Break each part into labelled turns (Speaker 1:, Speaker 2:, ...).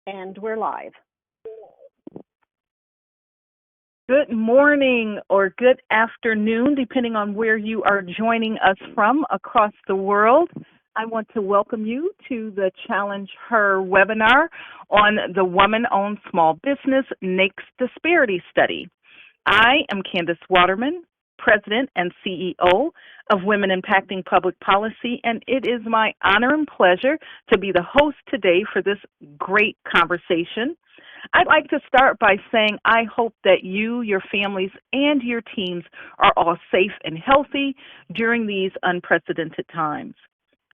Speaker 1: And we're live.
Speaker 2: Good morning or good afternoon, depending on where you are joining us from across the world. I want to welcome you to the ChallengeHER webinar on the Woman-Owned Small Business NAICS Disparity Study. I am Candace Waterman, President and CEO of Women Impacting Public Policy, and it is my honor and pleasure to be the host today for this great conversation. I'd like to start by saying I hope that you, your families, and your teams are all safe and healthy during these unprecedented times.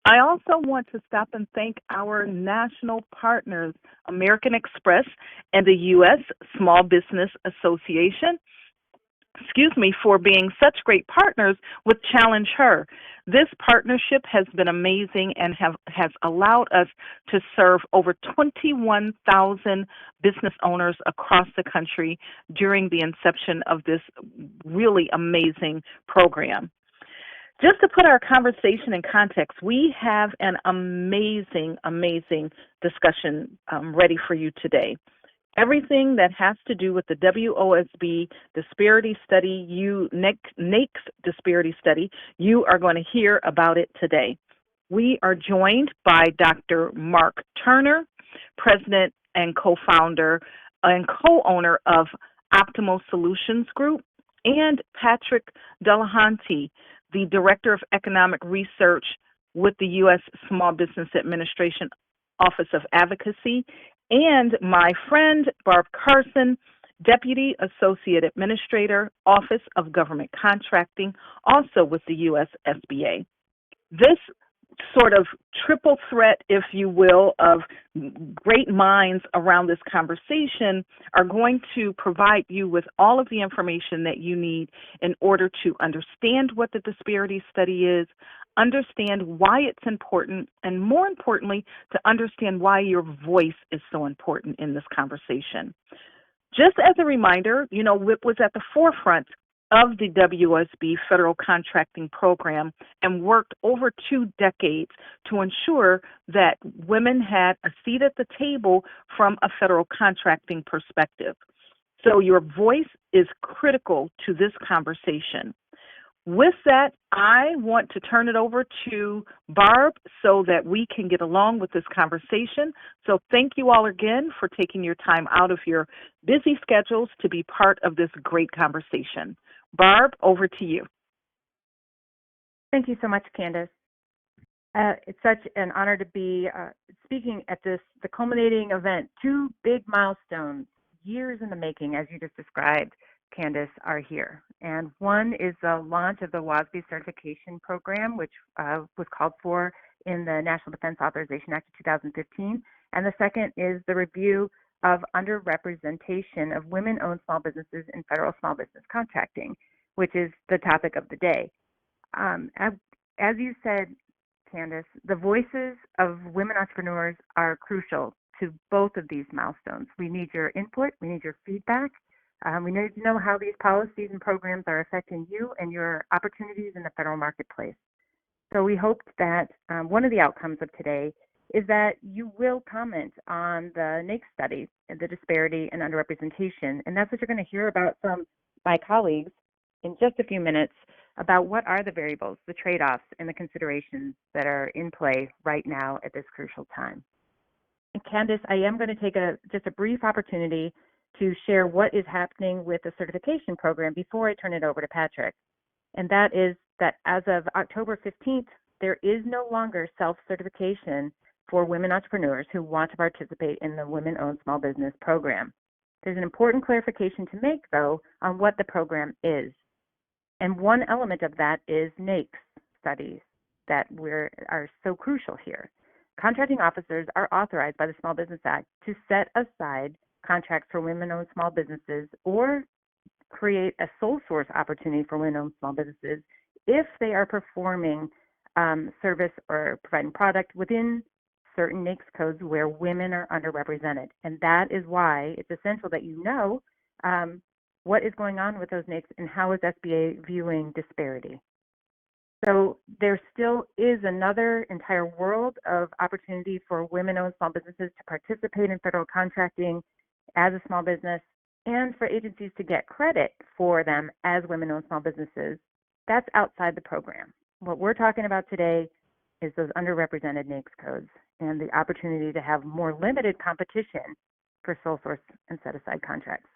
Speaker 2: I also want to stop and thank our national partners, American Express and the U.S. Small Business Association, for being such great partners with ChallengeHER. This partnership has been amazing and has allowed us to serve over 21,000 business owners across the country during the inception of this really amazing program. Just to put our conversation in context, we have an amazing discussion ready for you today. Everything that has to do with the WOSB disparity study, NAICS disparity study, you are going to hear about it today. We are joined by Dr. Mark Turner, President and co-founder and co-owner of Optimal Solutions Group, and Patrick Delahanty, the Director of Economic Research with the U.S. Small Business Administration Office of Advocacy, and my friend Barb Carson, Deputy Associate Administrator, Office of Government Contracting, also with the U.S. SBA. This sort of triple threat, if you will, of great minds around this conversation are going to provide you with all of the information that you need in order to understand what the disparity study is, understand why it's important, and more importantly, to understand why your voice is so important in this conversation. Just as a reminder, WIPP was at the forefront of the WOSB federal contracting program and worked over 2 decades to ensure that women had a seat at the table from a federal contracting perspective. So your voice is critical to this conversation. With that, I want to turn it over to Barb so that we can get along with this conversation. So thank you all again for taking your time out of your busy schedules to be part of this great conversation. Barb, over to you.
Speaker 3: Thank you so much, Candace. It's such an honor to be speaking at the culminating event. 2 big milestones, years in the making, as you just described, Candace, are here. And one is the launch of the WOSB certification program, which was called for in the National Defense Authorization Act of 2015. And the second is the review of underrepresentation of women-owned small businesses in federal small business contracting, which is the topic of the day. As you said, Candace, the voices of women entrepreneurs are crucial to both of these milestones. We need your input, we need your feedback. We need to know how these policies and programs are affecting you and your opportunities in the federal marketplace. So we hope that one of the outcomes of today is that you will comment on the NAICS study, the disparity and underrepresentation, and that's what you're going to hear about from my colleagues in just a few minutes about what are the variables, the trade-offs, and the considerations that are in play right now at this crucial time. And Candace, I am going to take just a brief opportunity to share what is happening with the certification program before I turn it over to Patrick. And that is that as of October 15th, there is no longer self-certification for women entrepreneurs who want to participate in the Women-Owned Small Business Program. There's an important clarification to make, though, on what the program is. And one element of that is NAICS studies that are so crucial here. Contracting officers are authorized by the Small Business Act to set aside contracts for women-owned small businesses or create a sole source opportunity for women-owned small businesses if they are performing service or providing product within certain NAICS codes where women are underrepresented. And that is why it's essential that you know what is going on with those NAICS and how is SBA viewing disparity. So there still is another entire world of opportunity for women-owned small businesses to participate in federal contracting as a small business and for agencies to get credit for them as women-owned small businesses. That's outside the program. What we're talking about today is those underrepresented NAICS codes and the opportunity to have more limited competition for sole source and set-aside contracts.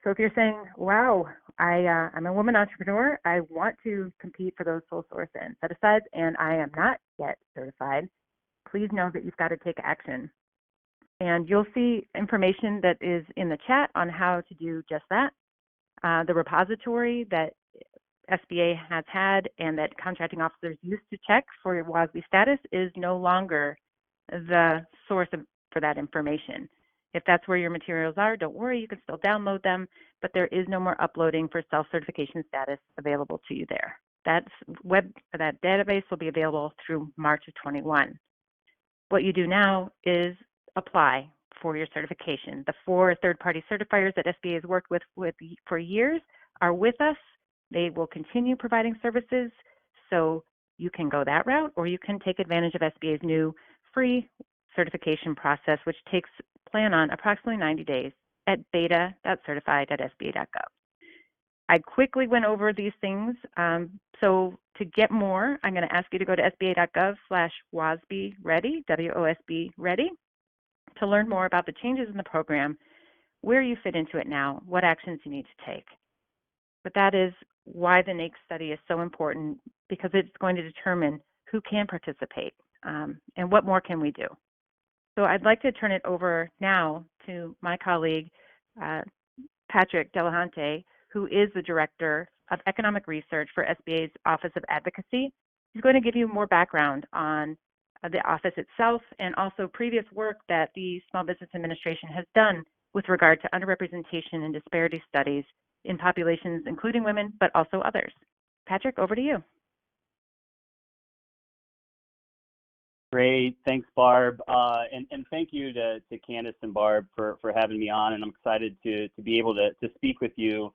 Speaker 3: So if you're saying, wow, I'm a woman entrepreneur, I want to compete for those sole source and set-asides, and I am not yet certified, please know that you've got to take action. And you'll see information that is in the chat on how to do just that. The repository that SBA has had and that contracting officers used to check for your WOSB status is no longer the source for that information. If that's where your materials are, don't worry, you can still download them, but there is no more uploading for self-certification status available to you there. That database will be available through March of 21. What you do now is apply for your certification. The 4 third-party certifiers that SBA has worked with for years are with us. They will continue providing services, so you can go that route, or you can take advantage of SBA's new free certification process, which plan on approximately 90 days at beta.certified.sba.gov. I quickly went over these things. So to get more, I'm going to ask you to go to sba.gov/WOSB ready, WOSB ready, to learn more about the changes in the program, where you fit into it now, what actions you need to take. But that is why the NAICS study is so important, because it's going to determine who can participate and what more can we do. So I'd like to turn it over now to my colleague, Patrick Delahunty, who is the Director of Economic Research for SBA's Office of Advocacy. He's going to give you more background on the office itself and also previous work that the Small Business Administration has done with regard to underrepresentation and disparity studies in populations, including women, but also others. Patrick, over to you.
Speaker 1: Great, thanks, Barb, and thank you to Candace and Barb for having me on, and I'm excited to be able to speak with you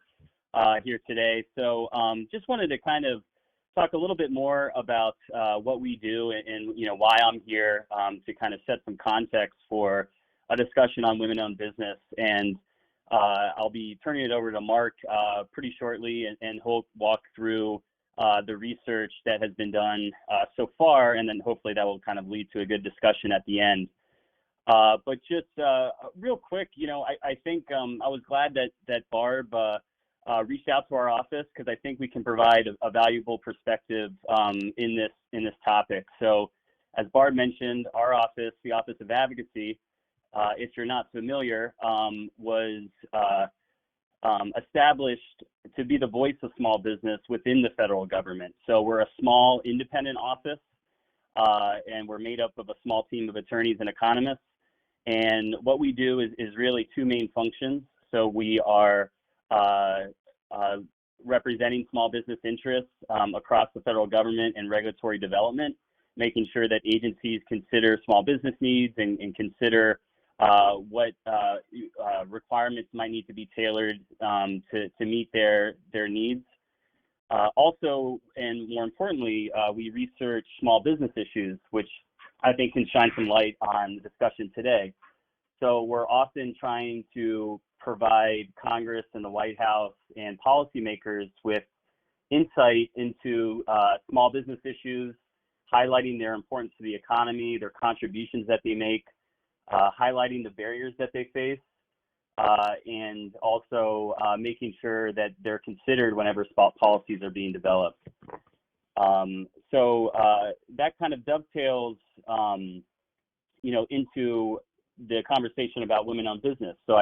Speaker 1: here today. So just wanted to kind of talk a little bit more about what we do and why I'm here, to kind of set some context for a discussion on women-owned business. And I'll be turning it over to Mark pretty shortly, and he'll walk through the research that has been done so far, and then hopefully that will kind of lead to a good discussion at the end. But just real quick, I think I was glad that Barb reached out to our office, because I think we can provide a valuable perspective in this topic. So as Barb mentioned, our office, the Office of Advocacy, if you're not familiar, was established to be the voice of small business within the federal government. So we're a small independent office, and we're made up of a small team of attorneys and economists. And what we do is really 2 main functions. So we are representing small business interests across the federal government and regulatory development, making sure that agencies consider small business needs and consider what requirements might need to be tailored to meet their needs. Also, and more importantly, we research small business issues, which I think can shine some light on the discussion today. So we're often trying to provide Congress and the White House and policymakers with insight into small business issues, highlighting their importance to the economy, their contributions that they make, highlighting the barriers that they face, and also making sure that they're considered whenever policies are being developed. So that kind of dovetails, into the conversation about women-owned business. So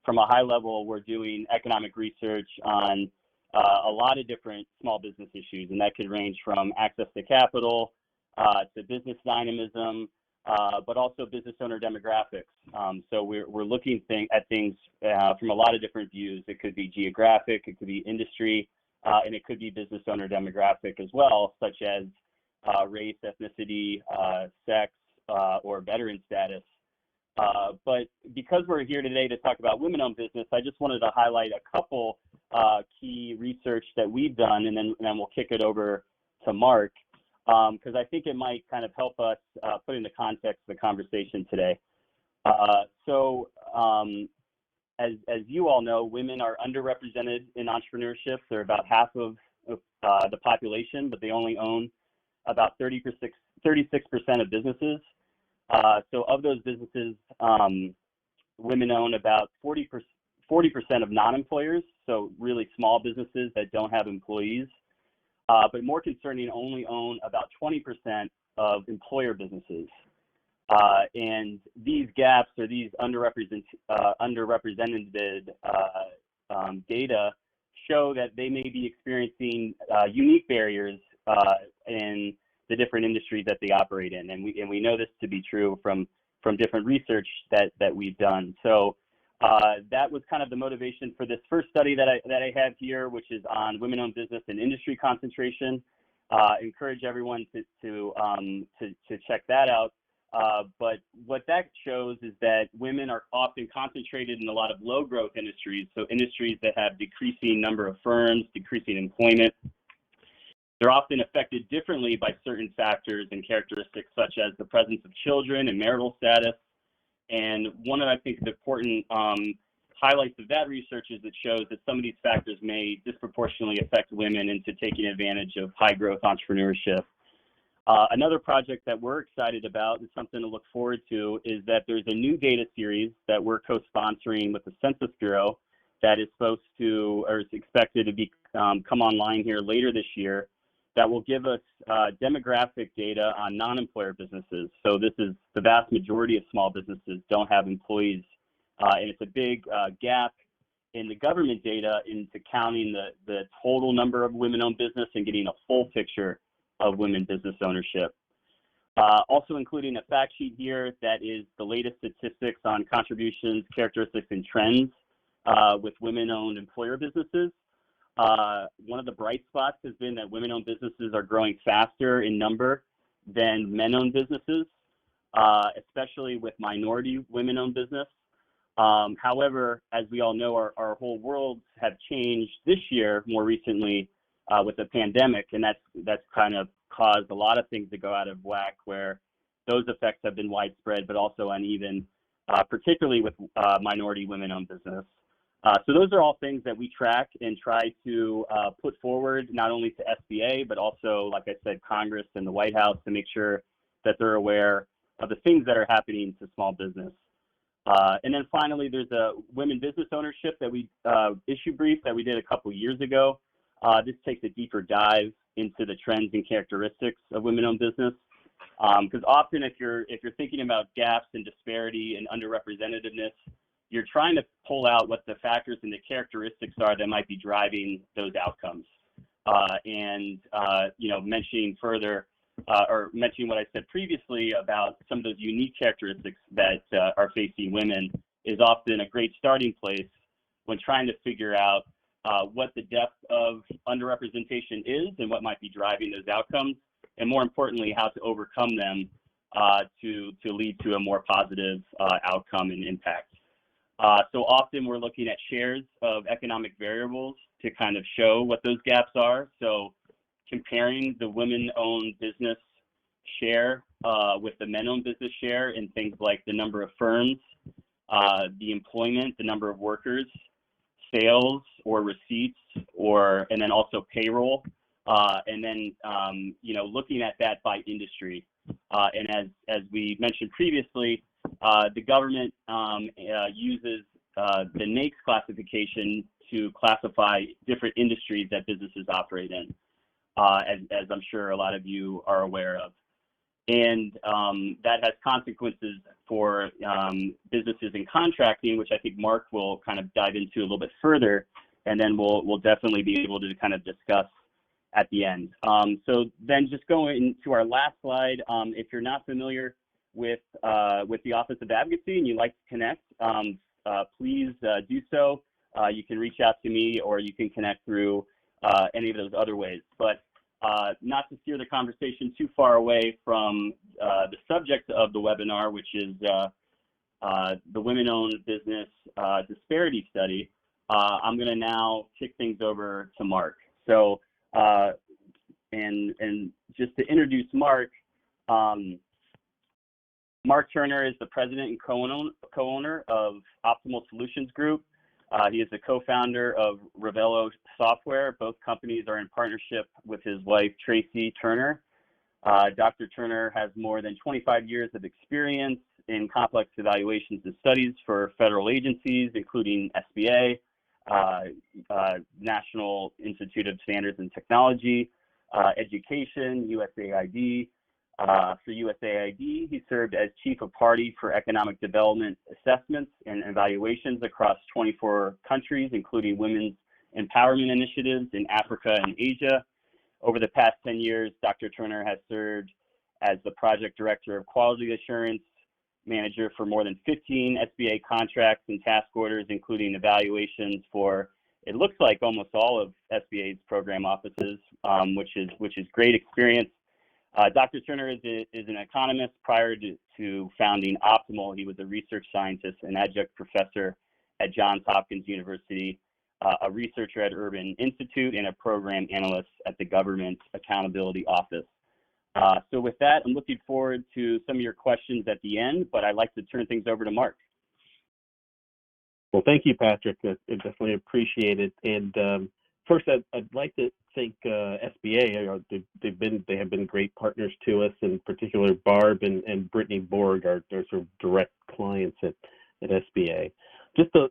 Speaker 1: from a high level, we're doing economic research on a lot of different small business issues, and that could range from access to capital to business dynamism, but also business owner demographics. So we're looking at things from a lot of different views. It could be geographic, it could be industry, and it could be business owner demographic as well, such as race, ethnicity, sex, or veteran status. But because we're here today to talk about women-owned business, I just wanted to highlight a couple key research that we've done, and then we'll kick it over to Mark, because I think it might kind of help us put into context the conversation today. As you all know, women are underrepresented in entrepreneurship. They're about half of the population, but they only own about 36% of businesses. So of those businesses, women own about 40% of non-employers, so really small businesses that don't have employees. But more concerning, only own about 20% of employer businesses. And these gaps, or these underrepresented data, show that they may be experiencing unique barriers in the different industries that they operate in, and we know this to be true from different research that we've done. So that was kind of the motivation for this first study that I have here, which is on women-owned business and industry concentration. Encourage everyone to check that out. But what that shows is that women are often concentrated in a lot of low-growth industries, so industries that have decreasing number of firms, decreasing employment. They're often affected differently by certain factors and characteristics, such as the presence of children and marital status. And one of, I think, the important highlights of that research is it shows that some of these factors may disproportionately affect women into taking advantage of high-growth entrepreneurship. Another project that we're excited about and something to look forward to is that there's a new data series that we're co-sponsoring with the Census Bureau that is supposed to, or is expected to be come online here later this year, that will give us demographic data on non-employer businesses. So this is the vast majority of small businesses don't have employees, and it's a big gap in the government data into counting the total number of women-owned business and getting a full picture of women business ownership. Also including a fact sheet here that is the latest statistics on contributions, characteristics, and trends with women-owned employer businesses. One of the bright spots has been that women-owned businesses are growing faster in number than men-owned businesses, especially with minority women-owned business. However, as we all know, our whole worlds have changed this year more recently with the pandemic, and that's kind of caused a lot of things to go out of whack, where those effects have been widespread but also uneven, particularly with minority women-owned business. So those are all things that we track and try to put forward, not only to SBA, but also, like I said, Congress and the White House, to make sure that they're aware of the things that are happening to small business. And then finally, there's a women business ownership that we issue brief that we did a couple years ago. This takes a deeper dive into the trends and characteristics of women-owned business. Because often if you're thinking about gaps and disparity and underrepresentativeness, you're trying to pull out what the factors and the characteristics are that might be driving those outcomes. Mentioning further, or mentioning what I said previously about some of those unique characteristics that are facing women is often a great starting place when trying to figure out what the depth of underrepresentation is and what might be driving those outcomes, and more importantly, how to overcome them to lead to a more positive outcome and impact. So often we're looking at shares of economic variables to kind of show what those gaps are. So comparing the women-owned business share with the men-owned business share in things like the number of firms, the employment, the number of workers, sales or receipts, and then also payroll, and then looking at that by industry. And as we mentioned previously, the government uses the NAICS classification to classify different industries that businesses operate in, as I'm sure a lot of you are aware of. And that has consequences for businesses in contracting, which I think Mark will kind of dive into a little bit further, and then we'll definitely be able to kind of discuss at the end. So then just going to our last slide, if you're not familiar with the Office of Advocacy and you'd like to connect, please do so. You can reach out to me, or you can connect through any of those other ways. But not to steer the conversation too far away from the subject of the webinar, which is the Women-Owned Business Disparity Study, I'm going to now kick things over to Mark. So And just to introduce Mark, Mark Turner is the president and co-owner of Optimal Solutions Group. He is the co-founder of Ravello Software. Both companies are in partnership with his wife, Tracy Turner. Dr. Turner has more than 25 years of experience in complex evaluations and studies for federal agencies, including SBA, National Institute of Standards and Technology, Education, USAID. For USAID, he served as Chief of Party for Economic Development Assessments and Evaluations across 24 countries, including women's empowerment initiatives in Africa and Asia. Over the past 10 years, Dr. Turner has served as the Project Director of Quality Assurance Manager for more than 15 SBA contracts and task orders, including evaluations for, it looks like, almost all of SBA's program offices, which is great experience. Dr. Turner is an economist. Prior to founding Optimal, he was a research scientist and adjunct professor at Johns Hopkins University, a researcher at Urban Institute, and a program analyst at the Government Accountability Office. So with that, I'm looking forward to some of your questions at the end, but I'd like to turn things over to Mark.
Speaker 4: Well, thank you, Patrick. I definitely appreciate it. And first, I'd like to thank SBA. They have been great partners to us. In particular, Barb and Brittany Borg are sort of direct clients at SBA. Just a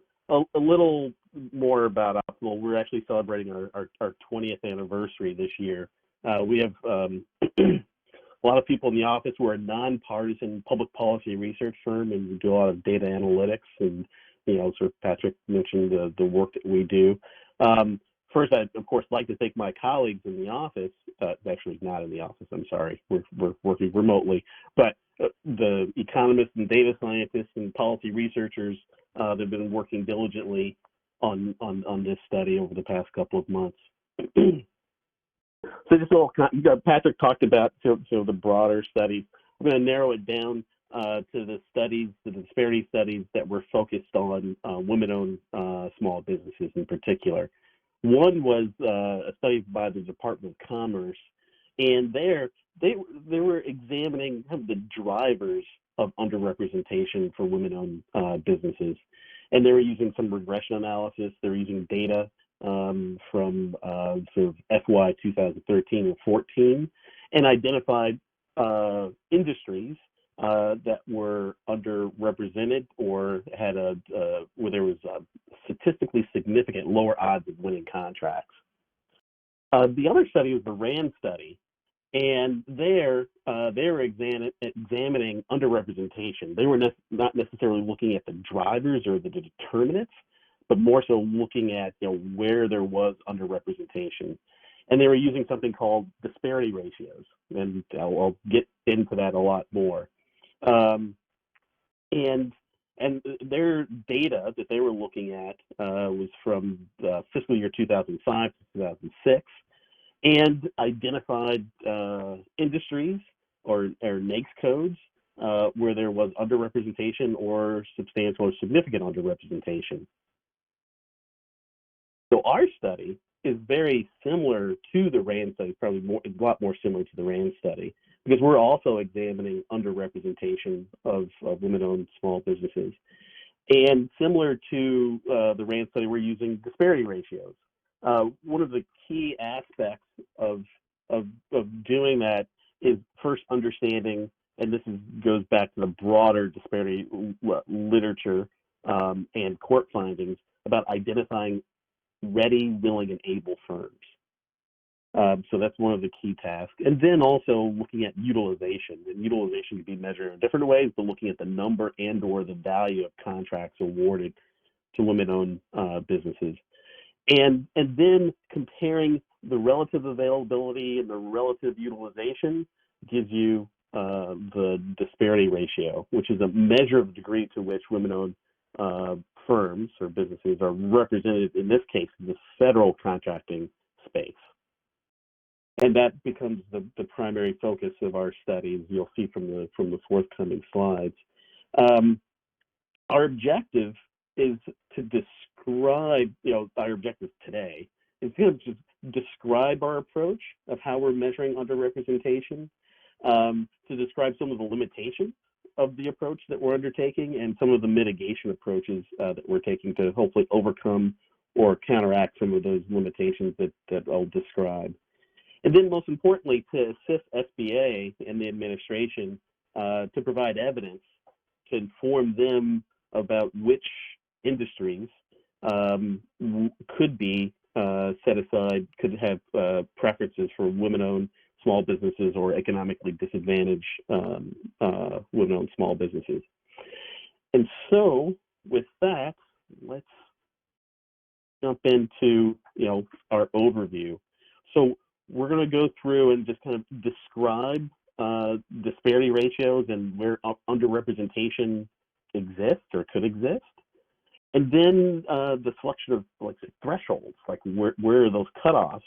Speaker 4: little more about Optimal. We're actually celebrating our 20th anniversary this year. We have a lot of people in the office. We're a nonpartisan public policy research firm, and we do a lot of data analytics. And sort of Patrick mentioned the work that we do. First, I'd, of course, like to thank my colleagues in the office. Actually, not in the office, I'm sorry. We're working remotely. But the economists and data scientists and policy researchers that have been working diligently on this study over the past couple of months. So just a little, Patrick talked about the broader studies. I'm going to narrow it down to the studies, the disparity studies that were focused on women-owned small businesses in particular. One was a study by the Department of Commerce, and they were examining kind of the drivers of underrepresentation for women-owned businesses, and they were using some regression analysis. They were using data from sort of FY 2013 and 14, and identified industries that were underrepresented or had where there was statistically significant lower odds of winning contracts. The other study was the RAND study, and they were examining underrepresentation. They were not necessarily looking at the drivers or the determinants, but more so looking at where there was underrepresentation. And they were using something called disparity ratios, and I'll get into that a lot more. And their data that they were looking at was from the fiscal year 2005 to 2006, and identified industries or NAICS codes where there was underrepresentation or substantial or significant underrepresentation. So our study is very similar to the RAND study, probably a lot more similar to the RAND study, because we're also examining underrepresentation of women-owned small businesses. And similar to the RAND study, we're using disparity ratios. One of the key aspects of doing that is first understanding, and this goes back to the broader disparity literature and court findings about identifying ready, willing, and able firms. So that's one of the key tasks. And then also looking at utilization. And utilization can be measured in different ways, but looking at the number and or the value of contracts awarded to women-owned businesses. And then comparing the relative availability and the relative utilization gives you the disparity ratio, which is a measure of the degree to which women-owned firms or businesses are represented, in this case, in the federal contracting space. And that becomes the primary focus of our studies. You'll see from the forthcoming slides. Our objective is to describe, our objective today is to just describe our approach of how we're measuring underrepresentation, to describe some of the limitations of the approach that we're undertaking and some of the mitigation approaches that we're taking to hopefully overcome or counteract some of those limitations that I'll describe. And then most importantly, to assist SBA and the administration to provide evidence to inform them about which industries could be set aside, could have preferences for women-owned small businesses or economically disadvantaged women-owned small businesses. And so with that, let's jump into our overview. So we're going to go through and just kind of describe disparity ratios and where underrepresentation exists or could exist. And then the selection of thresholds, like where are those cutoffs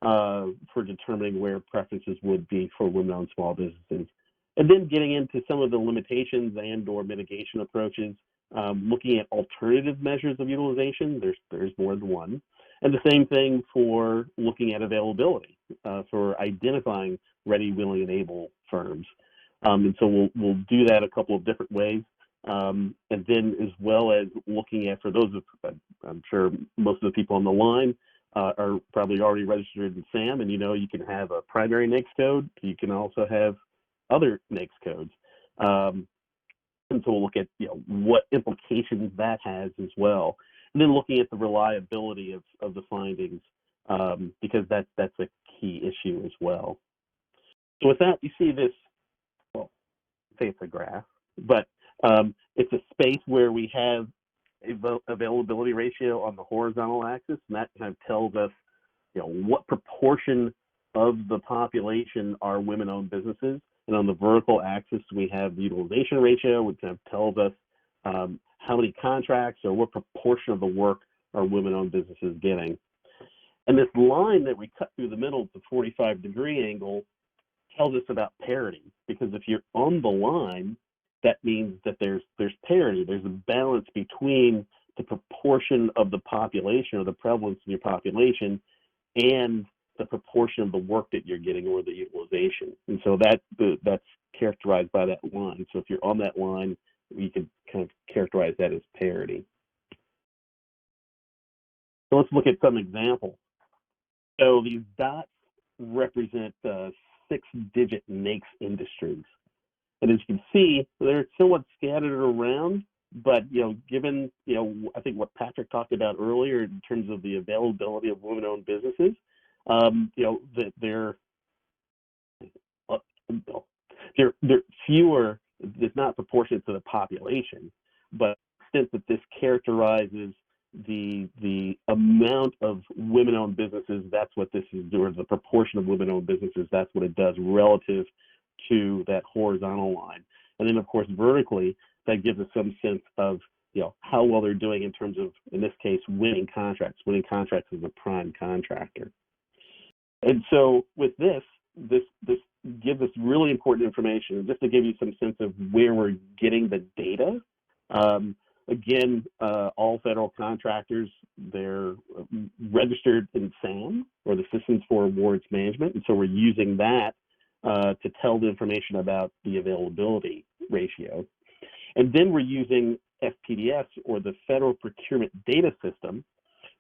Speaker 4: for determining where preferences would be for women-owned small businesses. And then getting into some of the limitations and or mitigation approaches, looking at alternative measures of utilization. There's more than one. And the same thing for looking at availability, for identifying ready, willing, and able firms. And so we'll do that a couple of different ways. And then as well as looking at, for those of, I'm sure most of the people on the line are probably already registered in SAM, and you can have a primary NAICS code. You can also have other NAICS codes. And so we'll look at what implications that has as well. And then looking at the reliability of the findings, because that's a key issue as well. So with that, you see this, well, say it's a graph, but it's a space where we have availability ratio on the horizontal axis, and that kind of tells us, what proportion of the population are women-owned businesses. And on the vertical axis, we have the utilization ratio, which kind of tells us how many contracts or what proportion of the work are women-owned businesses getting. And this line that we cut through the middle, the 45-degree angle, tells us about parity, because if you're on the line, that means that there's parity. There's a balance between the proportion of the population or the prevalence of your population and the proportion of the work that you're getting or the utilization. And so that's characterized by that line. So if you're on that line, we can kind of characterize that as parity. So let's look at some examples. So these dots represent 6-digit NAICS industries. And as you can see, they're somewhat scattered around, but given I think what Patrick talked about earlier in terms of the availability of women-owned businesses, they're fewer. It's not proportionate to the population, but since that this characterizes the amount of women-owned businesses, that's what this is doing. The proportion of women-owned businesses, that's what it does relative to that horizontal line. And then of course vertically, that gives us some sense of how well they're doing in terms of, in this case, winning contracts as a prime contractor. And so with this gives us really important information. Just to give you some sense of where we're getting the data. Again, all federal contractors, they're registered in SAM, or the Systems for Awards Management, and so we're using that to tell the information about the availability ratio. And then we're using FPDS, or the Federal Procurement Data System,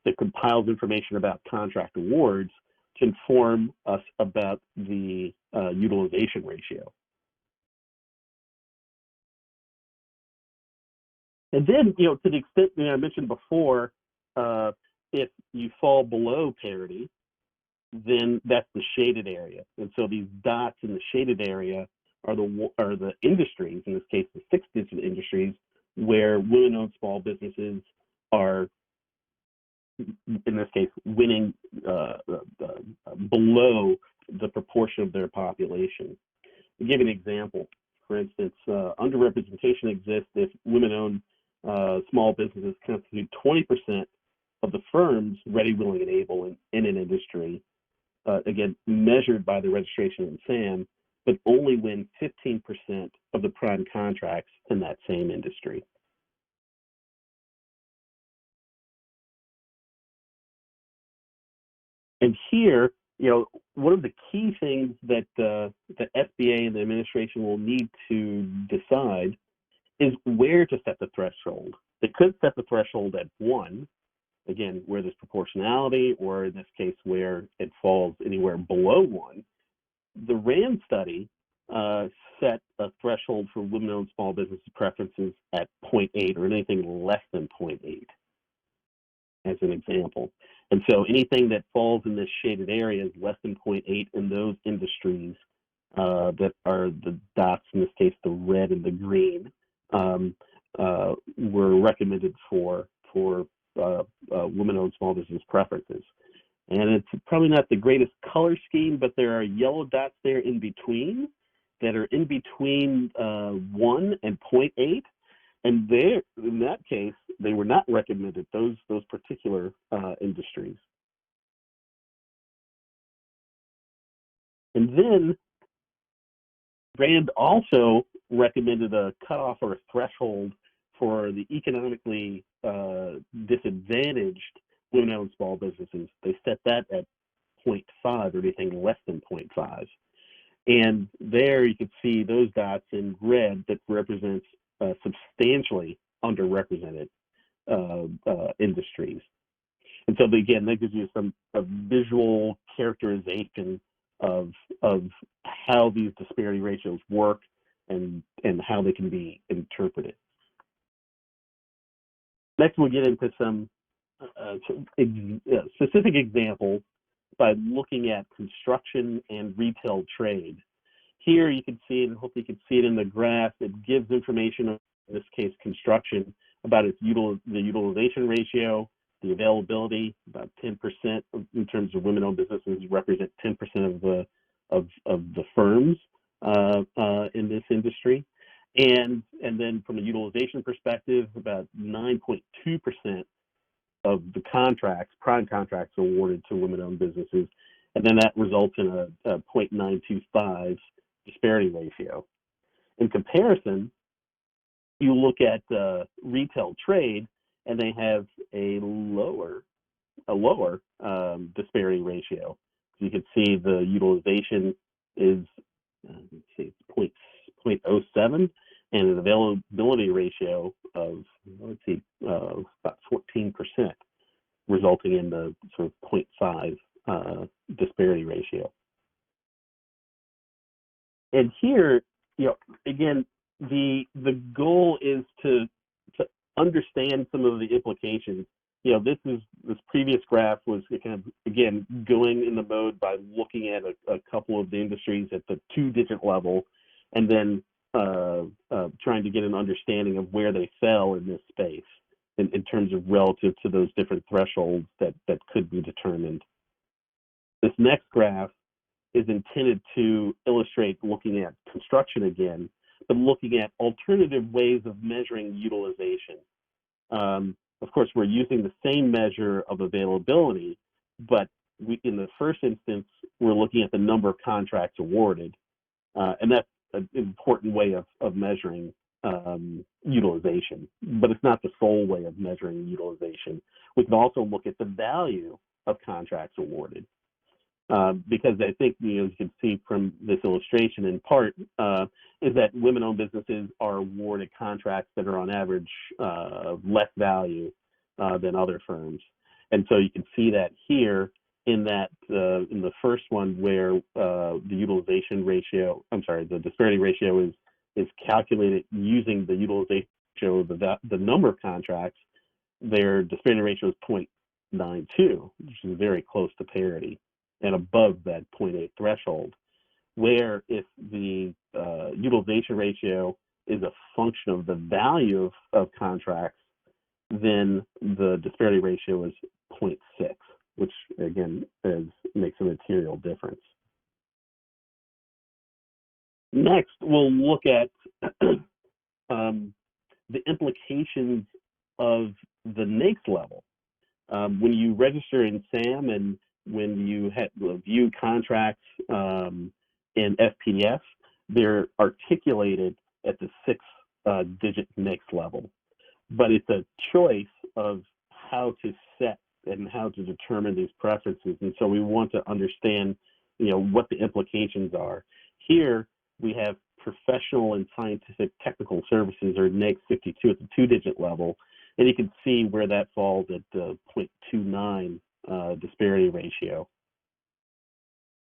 Speaker 4: that compiles information about contract awards to inform us about the utilization ratio. And then, to the extent that I mentioned before, if you fall below parity, then that's the shaded area. And so these dots in the shaded area are the industries, in this case, the 6-digit industries, where women-owned small businesses are, in this case, winning below the proportion of their population. To give you an example, for instance, underrepresentation exists if women-owned small businesses constitute 20% of the firms ready, willing, and able in an industry, again, measured by the registration in SAM, but only win 15% of the prime contracts in that same industry. And here, one of the key things that the SBA and the administration will need to decide is where to set the threshold. They could set the threshold at 1, again, where there's proportionality, or in this case, where it falls anywhere below 1. The RAND study set a threshold for women-owned small business preferences at 0.8 or anything less than 0.8, as an example. And so anything that falls in this shaded area is less than 0.8 in those industries that are the dots, in this case, the red and the green, were recommended for women-owned small business preferences. And it's probably not the greatest color scheme, but there are yellow dots there in between that are in between 1 and 0.8. And there, in that case, they were not recommended, those particular industries. And then RAND also recommended a cutoff or a threshold for the economically disadvantaged women-owned small businesses. They set that at 0.5 or anything less than 0.5. And there you can see those dots in red that represents substantially underrepresented industries. And so again, that gives you a visual characterization of how these disparity ratios work and how they can be interpreted. Next, we'll get into some specific examples by looking at construction and retail trade. Here you can see, and hopefully you can see it in the graph, it gives information, in this case construction, about its the utilization ratio, the availability, about 10% in terms of women-owned businesses represent 10% of the firms in this industry. And then from a utilization perspective, about 9.2% of the contracts, prime contracts, are awarded to women-owned businesses, and then that results in a 0.925 disparity ratio. In comparison, you look at retail trade, and they have a lower disparity ratio. So you can see the utilization is let's see, it's 0.07, and an availability ratio of about 14%, resulting in the sort of 0.5 disparity ratio. And here, again, the goal is to understand some of the implications. This previous graph was kind of, again, going in the mode by looking at a couple of the industries at the 2-digit level, and then trying to get an understanding of where they fell in this space in terms of relative to those different thresholds that could be determined. This next graph is intended to illustrate looking at construction again, but looking at alternative ways of measuring utilization. Of course, we're using the same measure of availability, but in the first instance, we're looking at the number of contracts awarded, and that's an important way of measuring utilization, but it's not the sole way of measuring utilization. We can also look at the value of contracts awarded, because I think, you can see from this illustration in part, is that women-owned businesses are awarded contracts that are on average less value than other firms. And so you can see that here in the first one where the utilization ratio, the disparity ratio is calculated using the utilization ratio of the number of contracts. Their disparity ratio is 0.92, which is very close to parity and above that 0.8 threshold. Where if the utilization ratio is a function of the value of contracts, then the disparity ratio is 0.6, which again makes a material difference. Next, we'll look at the implications of the NAICS level. When you register in SAM and when you view contracts in FPF, they're articulated at the 6-digit NAICS level. But it's a choice of how to set and how to determine these preferences. And so we want to understand, what the implications are. Here we have professional and scientific technical services, or NAICS 52 at the 2-digit level, and you can see where that falls at the 0.29 disparity ratio.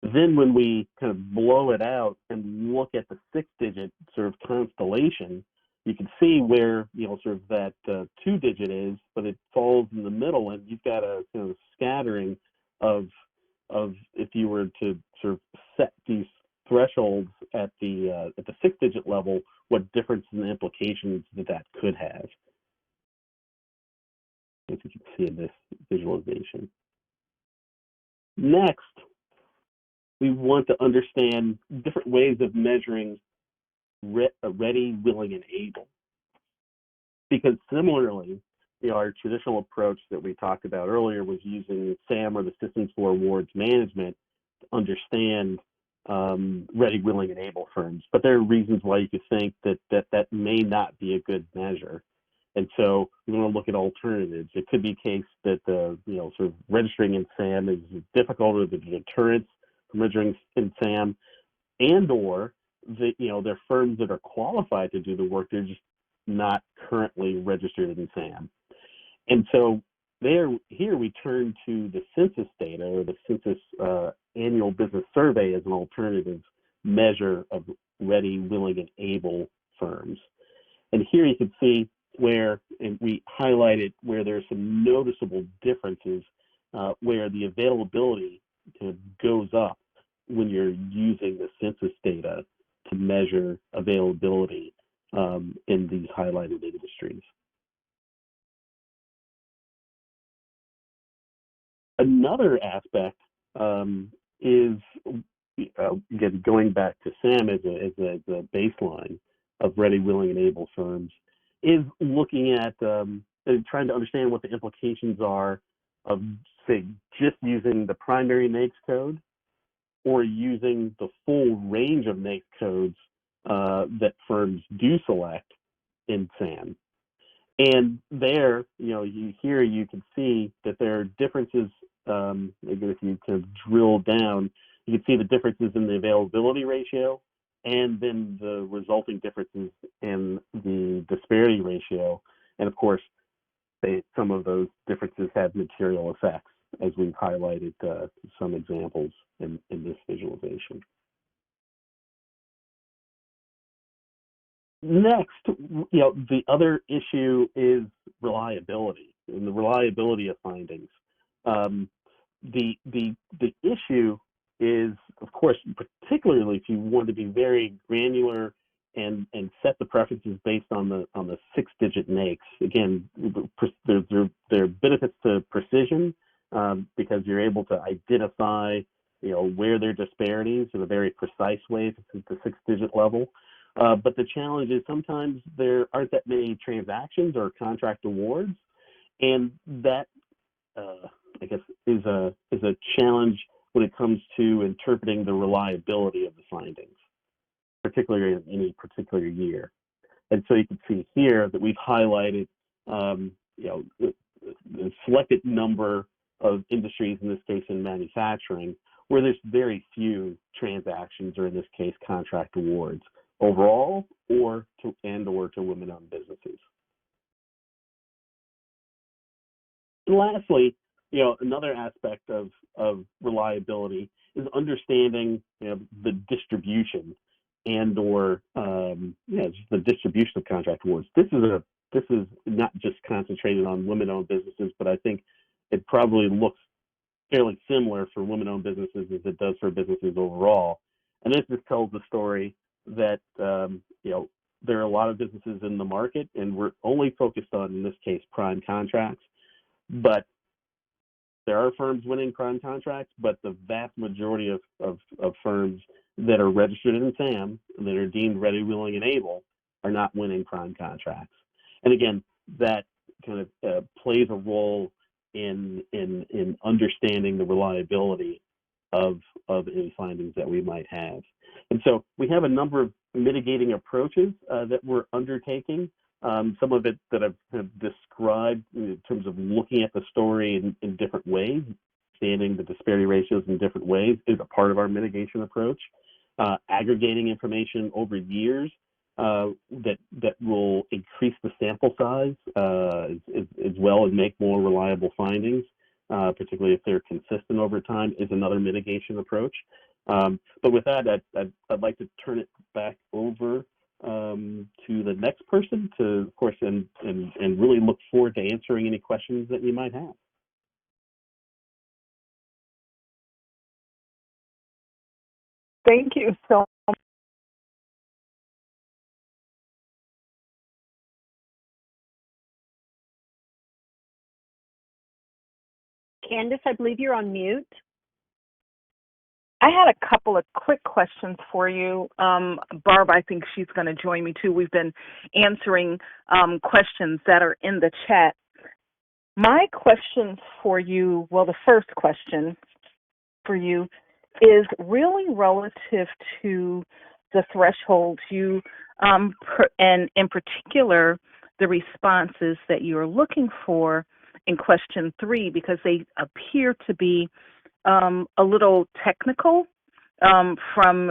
Speaker 4: Then when we kind of blow it out and look at the 6-digit sort of constellation, you can see where, sort of that 2-digit is, but it falls in the middle, and you've got a kind of scattering of if you were to sort of set these thresholds at the 6-digit level, what difference in the implications that could have. As you can see in this visualization. Next, we want to understand different ways of measuring ready, willing, and able. Because similarly, our traditional approach that we talked about earlier was using SAM, or the Systems for Awards Management, to understand ready, willing, and able firms. But there are reasons why you could think that may not be a good measure. And so we want to look at alternatives. It could be a case that sort of registering in SAM is difficult, or the deterrence from registering in SAM, and/or they're firms that are qualified to do the work, they're just not currently registered in SAM. And so here we turn to the census data, or the census annual business survey, as an alternative measure of ready, willing, and able firms. And here you can see where, and we highlighted where there's some noticeable differences, where the availability goes up when you're using the census data to measure availability in these highlighted industries. Another aspect is, again, going back to SAM as a baseline of ready, willing, and able firms, is looking at trying to understand what the implications are of, say, just using the primary NAICS code, or using the full range of NAICS codes that firms do select in SAM. And there, here you can see that there are differences. If you kind of drill down, you can see the differences in the availability ratio, and then the resulting differences in the disparity ratio. And of course, some of those differences have material effects, as we've highlighted some examples in this visualization. Next, the other issue is reliability, and the reliability of findings. The issue is, of course, particularly if you want to be very granular and set the preferences based on the 6-digit NAICS. Again, there are benefits to precision, because you're able to identify, where there are disparities in a very precise way at the 6-digit level. But the challenge is sometimes there aren't that many transactions or contract awards, and that I guess is a challenge when it comes to interpreting the reliability of the findings, particularly in any particular year. And so you can see here that we've highlighted the selected number of industries, in this case in manufacturing, where there's very few transactions, or in this case contract awards, overall, or to women-owned businesses. And lastly, another aspect of reliability is understanding, the distribution and/or just the distribution of contract awards. This is not just concentrated on women-owned businesses, but I think it probably looks fairly similar for women-owned businesses as it does for businesses overall. And this just tells the story that there are a lot of businesses in the market, and we're only focused on, in this case, prime contracts. But there are firms winning prime contracts, but the vast majority of firms that are registered in SAM and that are deemed ready, willing, and able are not winning prime contracts. And again, that kind of plays a role in understanding the reliability of any findings that we might have. And so we have a number of mitigating approaches that we're undertaking Some of it that I've kind of described in terms of looking at the story in different ways, understanding the disparity ratios in different ways is a part of our mitigation approach. Aggregating information over years that will increase the sample size as well as make more reliable findings, particularly if they're consistent over time, is another mitigation approach. But with that, I'd like to turn it back over to the next person to, of course, and really look forward to answering any questions that you might have.
Speaker 2: Thank you so much.
Speaker 5: Candace, I believe you're on mute.
Speaker 2: I had a couple of quick questions for you. Barb, I think she's going to join me too. We've been answering questions that are in the chat. My question for you, well, the first question for you is really relative to the thresholds you, and in particular, the responses that you're looking for in question 3, because they appear to be a little technical from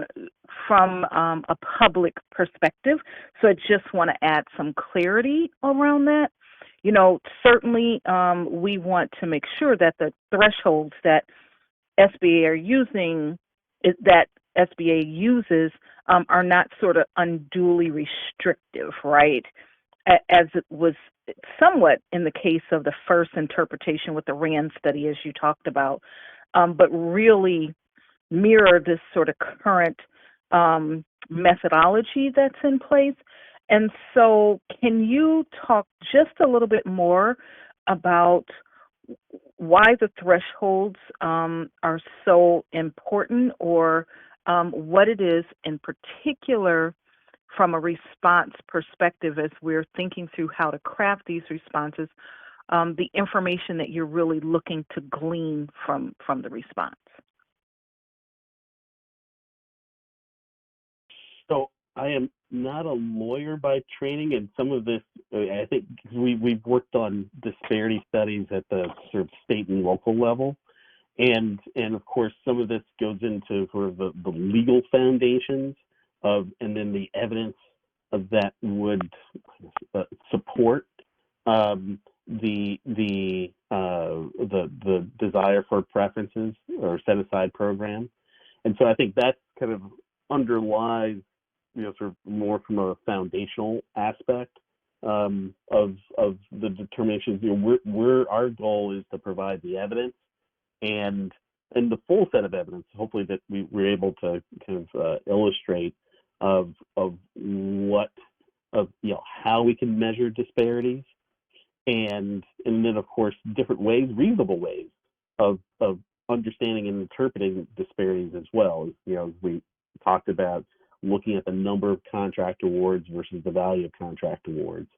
Speaker 2: a public perspective. So I just want to add some clarity around that. You know, certainly we want to make sure that the thresholds that SBA are using, that SBA uses, are not sort of unduly restrictive, right? As it was somewhat in the case of the first interpretation with the RAND study, as you talked about, but really mirror this sort of current methodology that's in place. And so can you talk just a little bit more about why the thresholds are so important, or what it is in particular from a response perspective as we're thinking through how to craft these responses, the information that you're really looking to glean from the response?
Speaker 4: So I am not a lawyer by training, and some of this, I think we've worked on disparity studies at the sort of state and local level. And of course, some of this goes into sort of the legal foundations of, and then the evidence of that would support the desire for preferences or set aside program. And so I think that kind of underlies, you know, sort of more from a foundational aspect of the determinations. You know, our goal is to provide the evidence and the full set of evidence, hopefully, that we're able to kind of illustrate of what, of, you know, how we can measure disparities, and then of course different ways, reasonable ways of understanding and interpreting disparities as well. You know, we talked about looking at the number of contract awards versus the value of contract awards.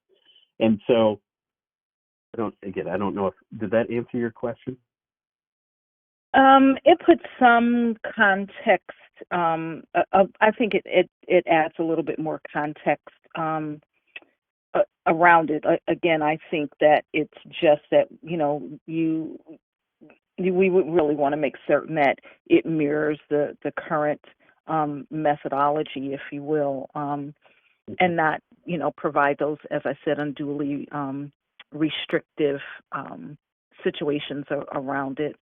Speaker 4: And so I don't know if, did that answer your question?
Speaker 2: It puts some context. I think it adds a little bit more context around it. Again, I think that it's just that, you know, we would really want to make certain that it mirrors the current methodology, if you will, and not, you know, provide those, as I said, unduly restrictive situations around it.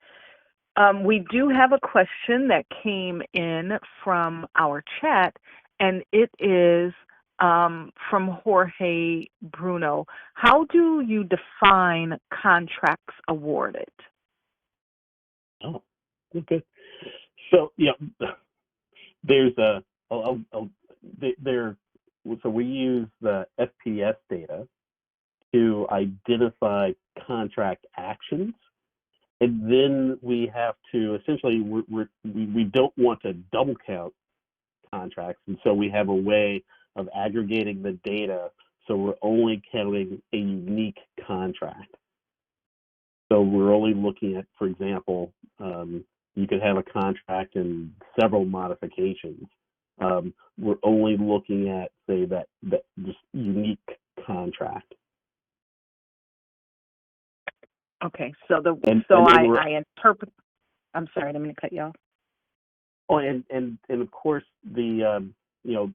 Speaker 2: We do have a question that came in from our chat, and it is from Jorge Bruno. How do you define contracts awarded?
Speaker 4: Oh, okay. So, yeah, there's so we use the FPS data to identify contract actions. And then we have to, essentially, we don't want to double count contracts. And so we have a way of aggregating the data so we're only counting a unique contract. So we're only looking at, for example, you could have a contract and several modifications. We're only looking at, say, that just unique contract.
Speaker 2: Okay, so
Speaker 4: And
Speaker 2: I interpret. I'm sorry, I didn't mean to cut you off.
Speaker 4: Oh, and of course the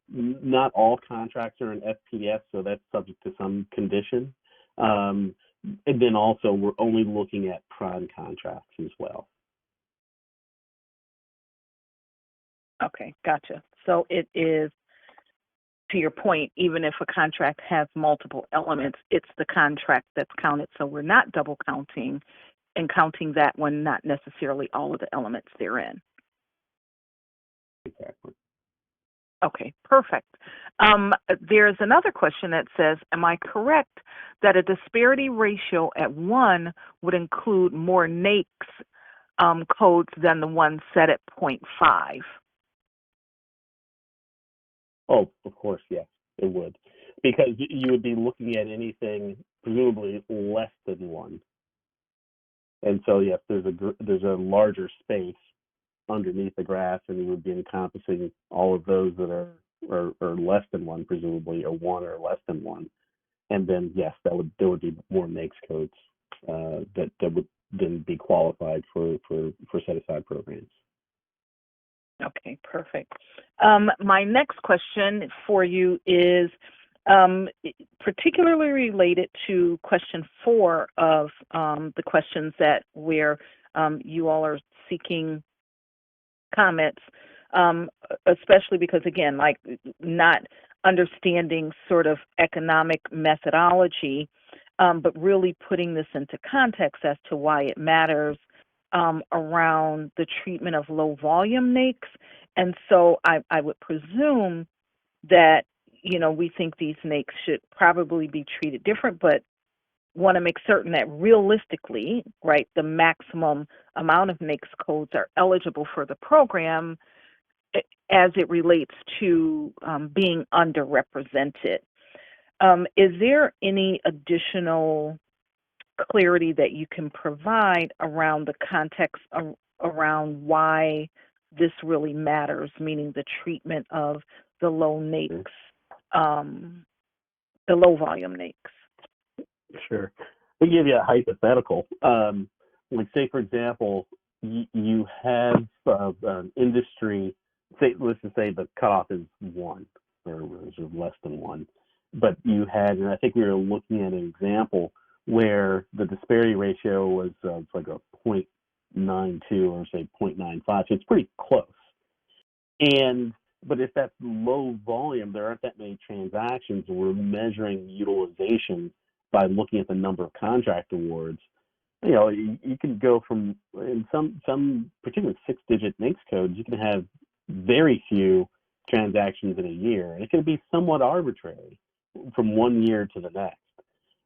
Speaker 4: not all contracts are in FPS, so that's subject to some condition. And then also we're only looking at prime contracts as well.
Speaker 2: Okay, gotcha. So it is, to your point, even if a contract has multiple elements, it's the contract that's counted. So we're not double counting and counting that one, not necessarily all of the elements therein.
Speaker 4: Exactly.
Speaker 2: Okay, perfect. There's another question that says, am I correct that a disparity ratio at 1 would include more NAICS codes than the one set at 0.5?
Speaker 4: Oh, of course, yes, it would, because you would be looking at anything presumably less than 1. And so, yes, there's a larger space underneath the graph, and you would be encompassing all of those that are less than 1, presumably, or 1 or less than 1. And then, yes, there would be more NAICS codes that would then be qualified for set-aside programs.
Speaker 2: Okay, perfect. My next question for you is particularly related to question 4 of the questions that where you all are seeking comments, especially because, again, like not understanding sort of economic methodology, but really putting this into context as to why it matters around the treatment of low volume NAICS. And so I would presume that, we think these NAICS should probably be treated different, but want to make certain that realistically, right, the maximum amount of NAICS codes are eligible for the program as it relates to being underrepresented. Is there any additional clarity that you can provide around the context around why this really matters, meaning the treatment of the low NAICS, the low volume NAICS?
Speaker 4: Sure. I'll give you a hypothetical. Like, say, for example, you have an industry, let's just say the cutoff is 1 or less than 1, but you had, and I think we were looking at an example where the disparity ratio was like a 0.92 or say 0.95, so it's pretty close. But if that's low volume, there aren't that many transactions, and we're measuring utilization by looking at the number of contract awards. You can go from, in some particularly 6-digit NAICS codes, you can have very few transactions in a year, and it can be somewhat arbitrary from one year to the next.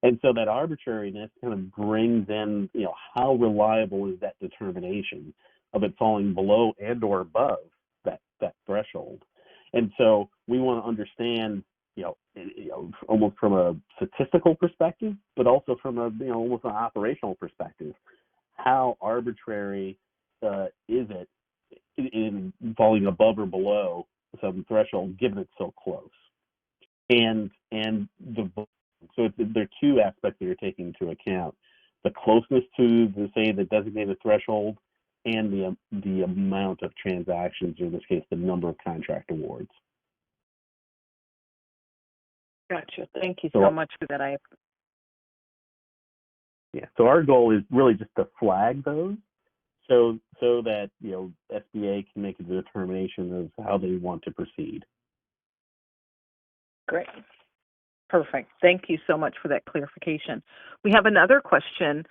Speaker 4: And so that arbitrariness kind of brings in, how reliable is that determination of it falling below and or above that threshold. And so we want to understand, almost from a statistical perspective, but also from a, almost an operational perspective, how arbitrary is it in falling above or below some threshold, given it's so close. And so there are 2 aspects that you're taking into account: the closeness to, say, the designated threshold, and the amount of transactions, or in this case, the number of contract awards.
Speaker 2: Gotcha. Thank you so much for that.
Speaker 4: Yeah. So our goal is really just to flag those, so that SBA can make a determination of how they want to proceed.
Speaker 2: Great. Perfect. Thank you so much for that clarification. We have another question.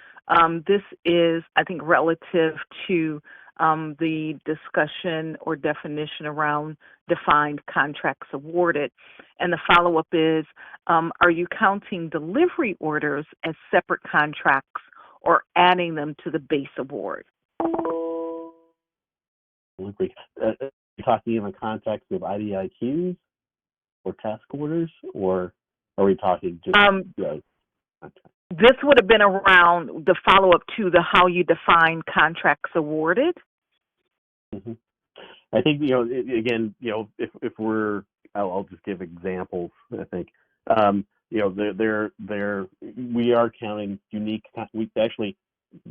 Speaker 2: This is, I think, relative to the discussion or definition around defined contracts awarded. And the follow-up is, are you counting delivery orders as separate contracts or adding them to the base award?
Speaker 4: You're talking in the context of IDIQs or task orders, or are we talking just
Speaker 2: this would have been around the follow-up to the how you define contracts awarded.
Speaker 4: Mm-hmm. I think, again, if we're, I'll just give examples. I think, we are counting unique. We actually,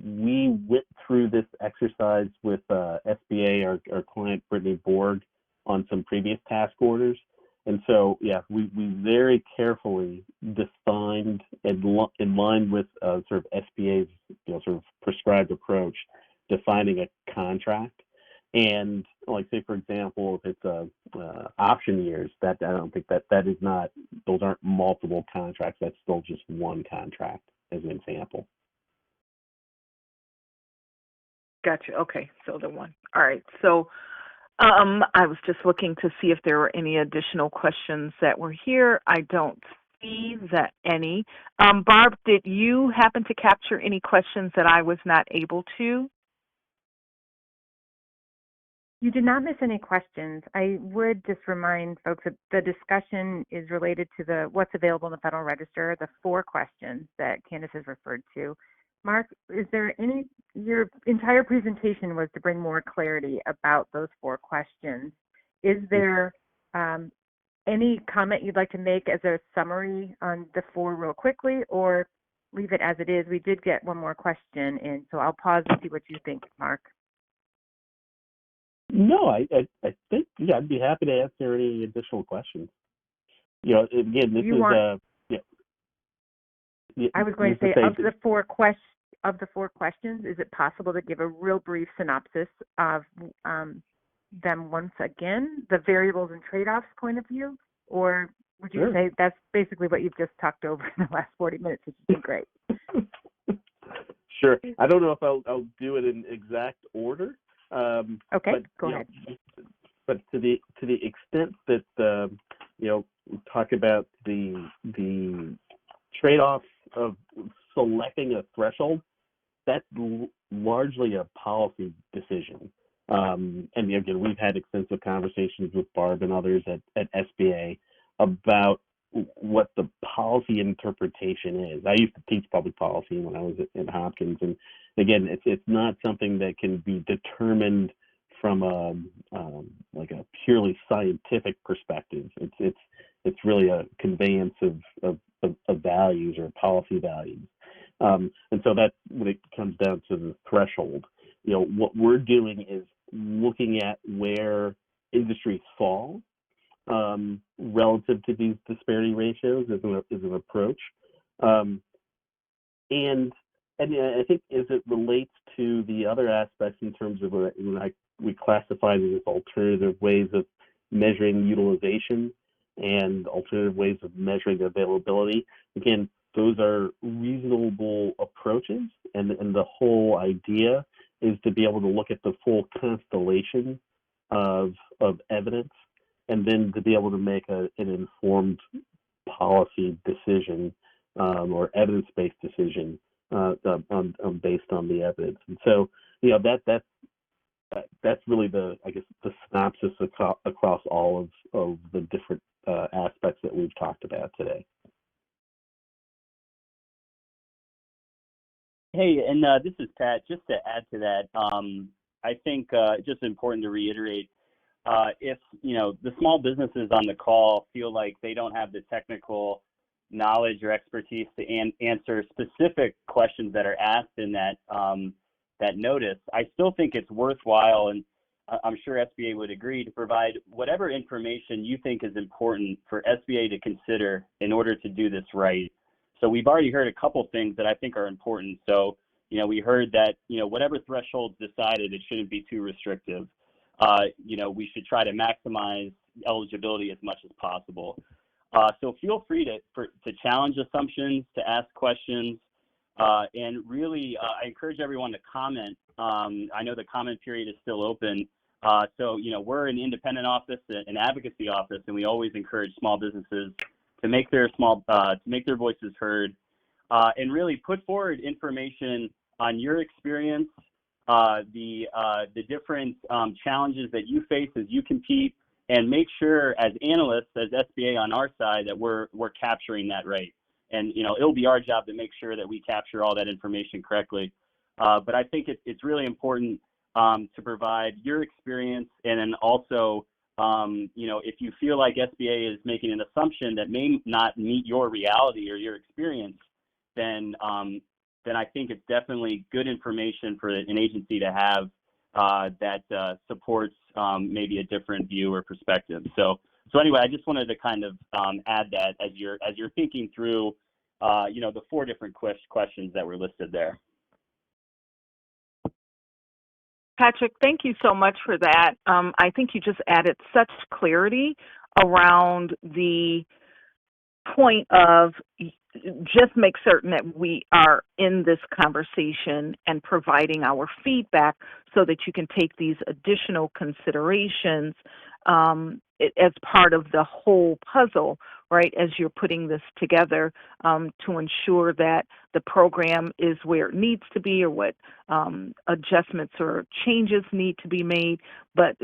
Speaker 4: we went through this exercise with SBA, our client Brittany Borg, on some previous task orders. And so, yeah, we very carefully defined, in line with sort of SBA's sort of prescribed approach, defining a contract. And like, say, for example, if it's option years, that I don't think that is not, those aren't multiple contracts. That's still just one contract, as an example.
Speaker 2: Gotcha. Okay, so the one. All right. So I was just looking to see if there were any additional questions that were here. I don't see that any. Barb, did you happen to capture any questions that I was not able to?
Speaker 3: You did not miss any questions. I would just remind folks that the discussion is related to what's available in the Federal Register, the 4 questions that Candace has referred to. Mark, is there your entire presentation was to bring more clarity about those 4 questions. Is there any comment you'd like to make as a summary on the 4 real quickly, or leave it as it is? We did get one more question in, so I'll pause and see what you think, Mark.
Speaker 4: No, I think, yeah, I'd be happy to answer any additional questions. You know, again, this
Speaker 3: I was going to say, of the 4 questions, is it possible to give a real brief synopsis of them once again, the variables and trade-offs point of view, or would you say that's basically what you've just talked over in the last 40 minutes, which has been great?
Speaker 4: Sure. I don't know if I'll do it in exact order.
Speaker 3: Okay, go ahead.
Speaker 4: But to the extent that we talk about the trade-offs of selecting a threshold, that's largely a policy decision. And again, we've had extensive conversations with Barb and others at SBA about what the policy interpretation is. I used to teach public policy when I was at Hopkins, and again, it's not something that can be determined from a purely scientific perspective. It's really a conveyance of values or policy values. And so that's when it comes down to the threshold. What we're doing is looking at where industries fall relative to these disparity ratios as an approach. And I think as it relates to the other aspects in terms of we classify these as alternative ways of measuring utilization and alternative ways of measuring availability, again, those are reasonable approaches, and the whole idea is to be able to look at the full constellation of evidence, and then to be able to make an informed policy decision or evidence-based decision based on the evidence. And so, that's really the synopsis across all of the different aspects that we've talked about today.
Speaker 1: Hey, and this is Pat. Just to add to that, I think just important to reiterate, if the small businesses on the call feel like they don't have the technical knowledge or expertise to answer specific questions that are asked in that notice, I still think it's worthwhile, and I'm sure SBA would agree, to provide whatever information you think is important for SBA to consider in order to do this right. So we've already heard a couple things that I think are important. So, we heard that, whatever threshold's decided, it shouldn't be too restrictive. We should try to maximize eligibility as much as possible. So feel free to challenge assumptions, to ask questions, and really, I encourage everyone to comment. I know the comment period is still open. So, we're an independent office, an advocacy office, and we always encourage small businesses to make their voices heard, and really put forward information on your experience, the different challenges that you face as you compete, and make sure as analysts, as SBA on our side, that we're capturing that right. And it'll be our job to make sure that we capture all that information correctly. But I think it's really important to provide your experience, and then also if you feel like SBA is making an assumption that may not meet your reality or your experience, then then I think it's definitely good information for an agency to have that supports maybe a different view or perspective. So anyway, I just wanted to kind of add that as you're thinking through, the 4 different questions that were listed there.
Speaker 2: Patrick, thank you so much for that. I think you just added such clarity around the point of just make certain that we are in this conversation and providing our feedback so that you can take these additional considerations as part of the whole puzzle, right, as you're putting this together to ensure that the program is where it needs to be or what adjustments or changes need to be made. But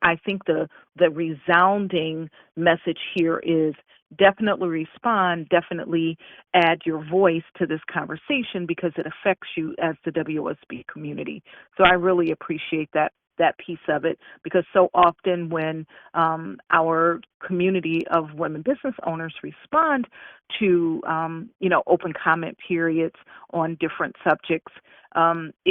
Speaker 2: I think the resounding message here is definitely respond, definitely add your voice to this conversation because it affects you as the WOSB community. So I really appreciate that piece of it, because so often when our community of women business owners respond to open comment periods on different subjects,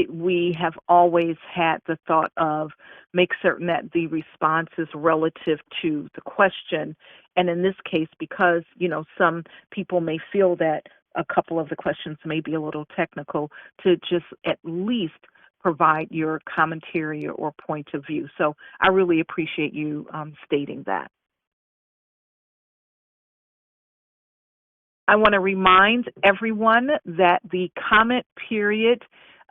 Speaker 2: we have always had the thought of make certain that the response is relative to the question. And in this case, because some people may feel that a couple of the questions may be a little technical, to just at least provide your commentary or point of view. So I really appreciate you stating that. I want to remind everyone that the comment period,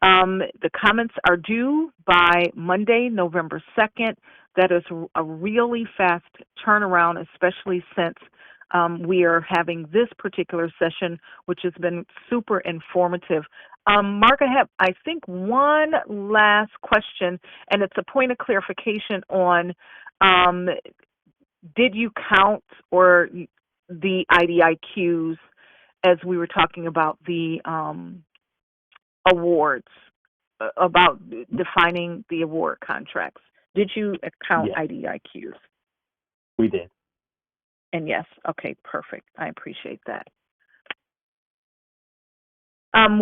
Speaker 2: the comments are due by Monday, November 2nd. That is a really fast turnaround, especially since we are having this particular session, which has been super informative. Mark, I have, I think, one last question, and it's a point of clarification on did you count or the IDIQs as we were talking about the awards, about defining the award contracts? Did you count IDIQs?
Speaker 4: We did.
Speaker 2: And yes, okay, perfect. I appreciate that.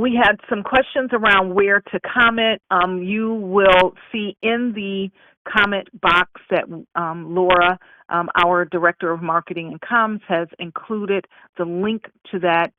Speaker 2: We had some questions around where to comment. You will see in the comment box that Laura, our Director of Marketing and Comms, has included the link to that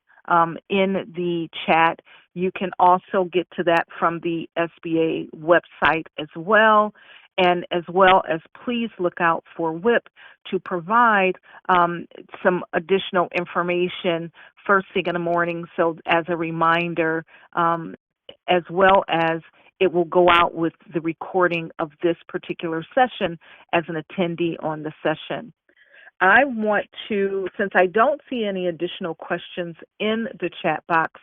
Speaker 2: in the chat. You can also get to that from the SBA website as well. And as well as please look out for WIPP to provide some additional information first thing in the morning. So as a reminder, as well as it will go out with the recording of this particular session as an attendee on the session. I want to, since I don't see any additional questions in the chat box,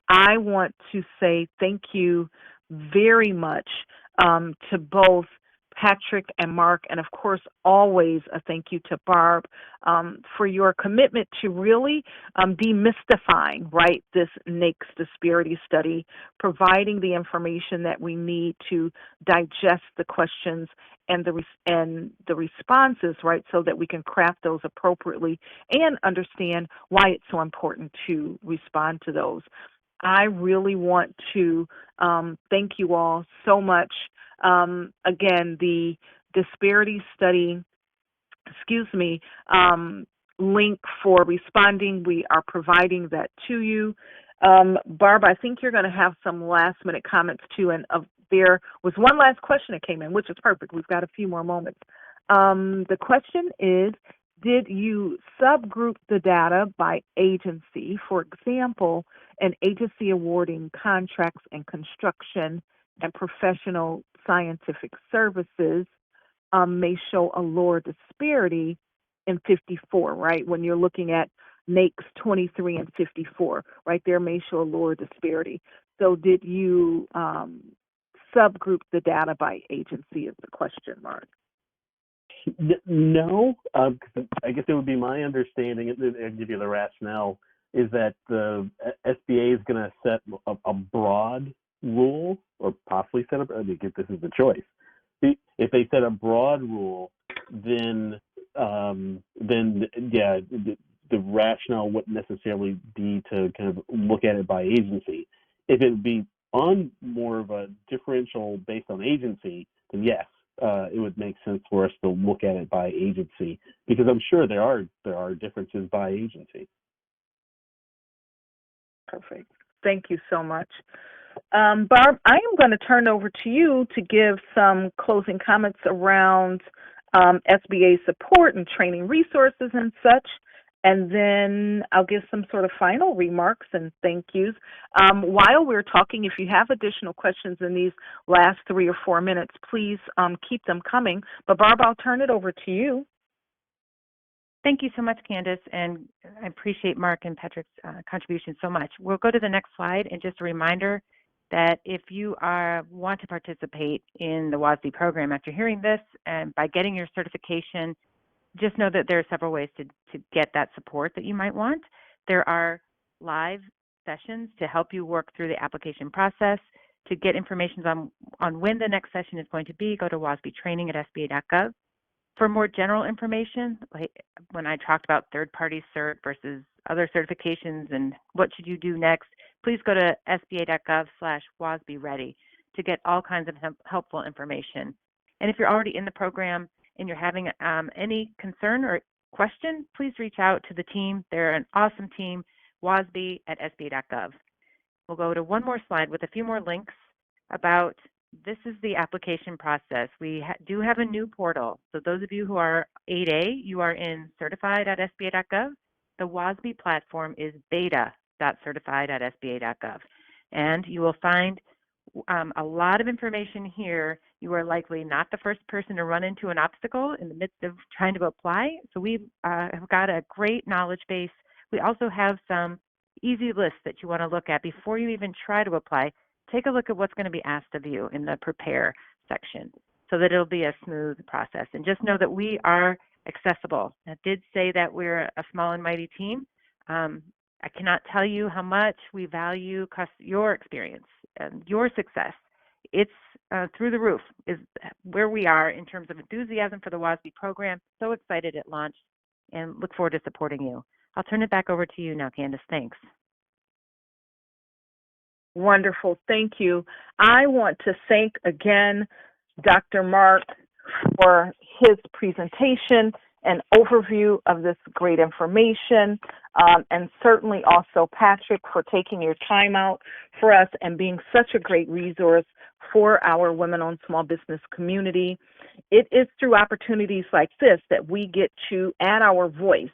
Speaker 2: I want to say thank you very much to both Patrick and Mark, and of course, always a thank you to Barb for your commitment to really demystifying, right, this NAICS disparity study, providing the information that we need to digest the questions and the responses, right, so that we can craft those appropriately and understand why it's so important to respond to those. I really want to thank you all so much. Again, the disparity study, link for responding, we are providing that to you. Barb, I think you're going to have some last minute comments too, and there was one last question that came in, which is perfect. We've got a few more moments. The question is, did you subgroup the data by agency? For example, an agency awarding contracts and construction and professional scientific services may show a lower disparity in 54, right? When you're looking at NAICS 23 and 54, right there may show a lower disparity. So did you subgroup the data by agency is the question, Mark.
Speaker 4: No, I guess it would be my understanding, and give you the rationale, is that the SBA is going to set a broad rule, or possibly set up, I mean, this is the choice. If they set a broad rule, then yeah, the rationale wouldn't necessarily be to kind of look at it by agency. If it would be on more of a differential based on agency, then yes, it would make sense for us to look at it by agency, because I'm sure there are differences by agency.
Speaker 2: Perfect. Thank you so much. Barb, I am going to turn over to you to give some closing comments around SBA support and training resources and such, and then I'll give some sort of final remarks and thank yous. While we're talking, if you have additional questions in these last 3 or 4 minutes, please keep them coming. But Barb, I'll turn it over to you.
Speaker 3: Thank you so much, Candace, and I appreciate Mark and Patrick's contribution so much. We'll go to the next slide, and just a reminder that if you want to participate in the WOSB program after hearing this, and by getting your certification, just know that there are several ways to get that support that you might want. There are live sessions to help you work through the application process. To get information on when the next session is going to be, go to WOSB training at sba.gov. For more general information, like when I talked about third-party cert versus other certifications and what should you do next, please go to sba.gov/WOSBready to get all kinds of helpful information. And if you're already in the program and you're having any concern or question, please reach out to the team. They're an awesome team, WOSB@sba.gov. We'll go to one more slide with a few more links about this is the application process. We do have a new portal. So those of you who are 8A, you are in certified.sba.gov. The WOSB platform is beta.certified.sba.gov. And you will find a lot of information here. You are likely not the first person to run into an obstacle in the midst of trying to apply. So we have got a great knowledge base. We also have some easy lists that you want to look at before you even try to apply. Take a look at what's going to be asked of you in the prepare section so that it'll be a smooth process. And just know that we are accessible. I did say that we're a small and mighty team. I cannot tell you how much we value your experience and your success. It's through the roof is where we are in terms of enthusiasm for the WOSB program. So excited it launched and look forward to supporting you. I'll turn it back over to you now, Candace. Thanks.
Speaker 2: Wonderful. Thank you. I want to thank again Dr. Mark for his presentation and overview of this great information, and certainly also Patrick for taking your time out for us and being such a great resource for our women-owned small business community. It is through opportunities like this that we get to add our voice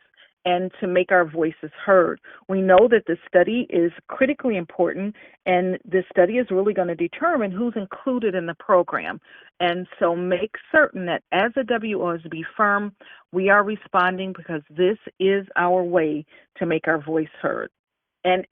Speaker 2: and to make our voices heard. We know that this study is critically important, and this study is really going to determine who's included in the program. And so make certain that as a WOSB firm, we are responding because this is our way to make our voice heard. And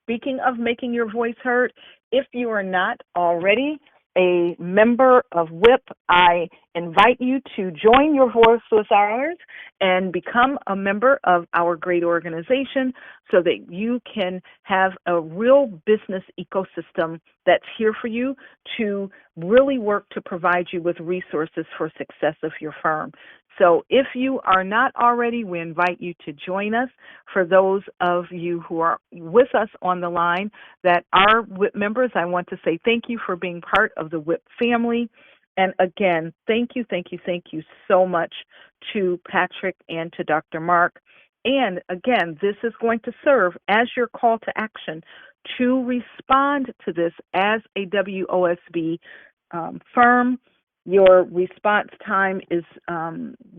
Speaker 2: speaking of making your voice heard, if you are not already a member of WIPP, I invite you to join your voice with ours and become a member of our great organization so that you can have a real business ecosystem that's here for you to really work to provide you with resources for success of your firm. So if you are not already, we invite you to join us. For those of you who are with us on the line that are WIPP members, I want to say thank you for being part of the WIPP family. And again, thank you so much to Patrick and to Dr. Mark. And again, this is going to serve as your call to action to respond to this as a WOSB firm. Your response time is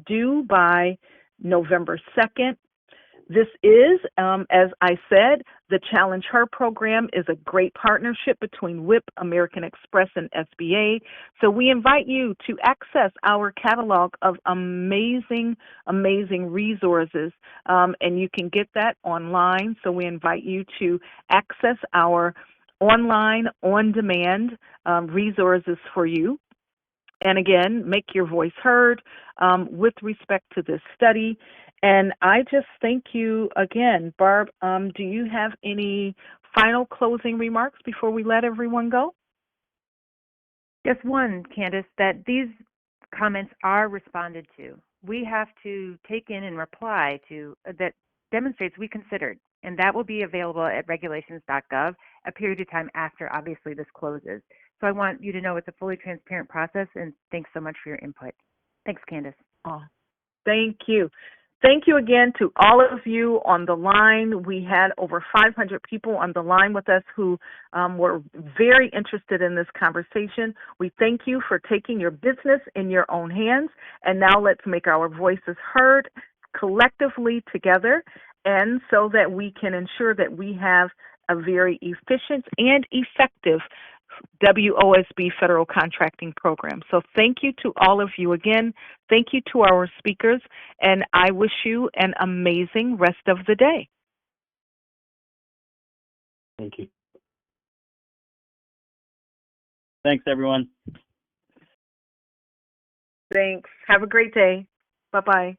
Speaker 2: due by November 2nd. This is, as I said, the ChallengeHER program is a great partnership between WIPP, American Express, and SBA. So we invite you to access our catalog of amazing resources, and you can get that online. So we invite you to access our online, on-demand resources for you. And again, make your voice heard with respect to this study. And I just thank you again. Barb, do you have any final closing remarks before we let everyone go?
Speaker 3: Just one, Candace, that these comments are responded to. We have to take in and reply to that demonstrates we considered, and that will be available at regulations.gov a period of time after, obviously, this closes. So I want you to know it's a fully transparent process, and thanks so much for your input. Thanks, Candace.
Speaker 2: Oh, thank you. Thank you again to all of you on the line. We had over 500 people on the line with us who were very interested in this conversation. We thank you for taking your business in your own hands. And now let's make our voices heard collectively together, and so that we can ensure that we have a very efficient and effective WOSB federal contracting program. So thank you to all of you again. Thank you to our speakers, and I wish you an amazing rest of the day.
Speaker 4: Thank you.
Speaker 1: Thanks, everyone.
Speaker 2: Thanks. Have a great day. Bye-bye.